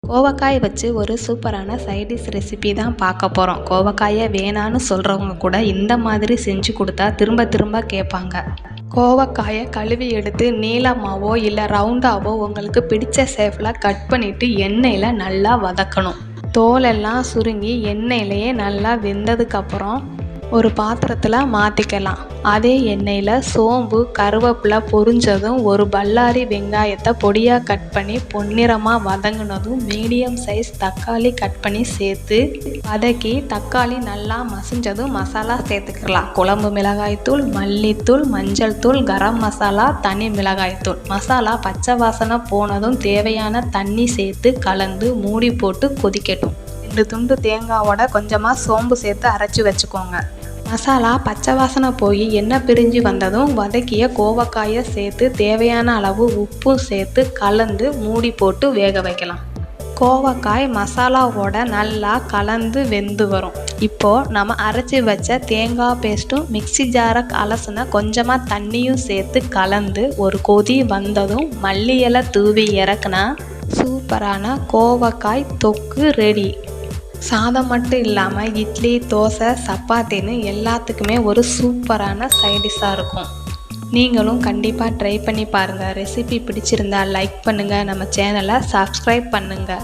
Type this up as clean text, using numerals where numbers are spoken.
கோவக்காய் வச்சு ஒரு சூப்பரான சைடிஷ் ரெசிபி தான் பார்க்க போகிறோம். கோவக்காயை வேணான்னு சொல்கிறவங்க கூட இந்த மாதிரி செஞ்சு கொடுத்தா திரும்ப திரும்ப கேட்பாங்க. கோவக்காயை கழுவி எடுத்து நீளமாவோ இல்லை ரவுண்டாவோ உங்களுக்கு பிடிச்ச ஷேப்பில் கட் பண்ணிவிட்டு எண்ணெயில் நல்லா வதக்கணும். தோலெல்லாம் சுருங்கி எண்ணெயிலேயே நல்லா வெந்ததுக்கப்புறம் ஒரு பாத்திரத்தில் மாற்றிக்கலாம். அதே எண்ணெயில் சோம்பு கருவேப்பிலை பொரிஞ்சதும் ஒரு பல்லாரி வெங்காயத்தை பொடியாக கட் பண்ணி பொன்னிறமாக வதங்கினதும் மீடியம் சைஸ் தக்காளி கட் பண்ணி சேர்த்து வதக்கி தக்காளி நல்லா மசிஞ்சதும் மசாலா சேர்த்துக்கலாம். குழம்பு மிளகாய்த்தூள், மல்லித்தூள், மஞ்சள் தூள், கரம் மசாலா, தனி மிளகாய்த்தூள். மசாலா பச்சை வாசனை போனதும் தேவையான தண்ணி சேர்த்து கலந்து மூடி போட்டு கொதிக்கட்டும். 2 துண்டு தேங்காவோட கொஞ்சமாக சோம்பு சேர்த்து அரைச்சி வச்சுக்கோங்க. மசாலா பச்சை வாசனை போய் எண்ணெய் பிரிஞ்சு வந்ததும் வதக்கிய கோவக்காயை சேர்த்து தேவையான அளவு உப்பு சேர்த்து கலந்து மூடி போட்டு வேக வைக்கலாம். கோவக்காய் மசாலாவோட நல்லா கலந்து வெந்து வரும். இப்போது நம்ம அரைச்சி வச்ச தேங்காய் பேஸ்ட்டும் மிக்ஸி ஜாரை அலசின கொஞ்சமாக தண்ணியும் சேர்த்து கலந்து ஒரு கொதி வந்ததும் மல்லி இலை தூவி இறக்குனா சூப்பரான கோவக்காய் தொக்கு ரெடி. சாதம் மட்டும் இல்லாமல் இட்லி, தோசை, சப்பாத்தின்னு எல்லாத்துக்குமே ஒரு சூப்பரான சைடிஷாக இருக்கும். நீங்களும் கண்டிப்பாக ட்ரை பண்ணி பாருங்கள். ரெசிபி பிடிச்சிருந்தா லைக் பண்ணுங்கள், நம்ம சேனலை சப்ஸ்கிரைப் பண்ணுங்கள்.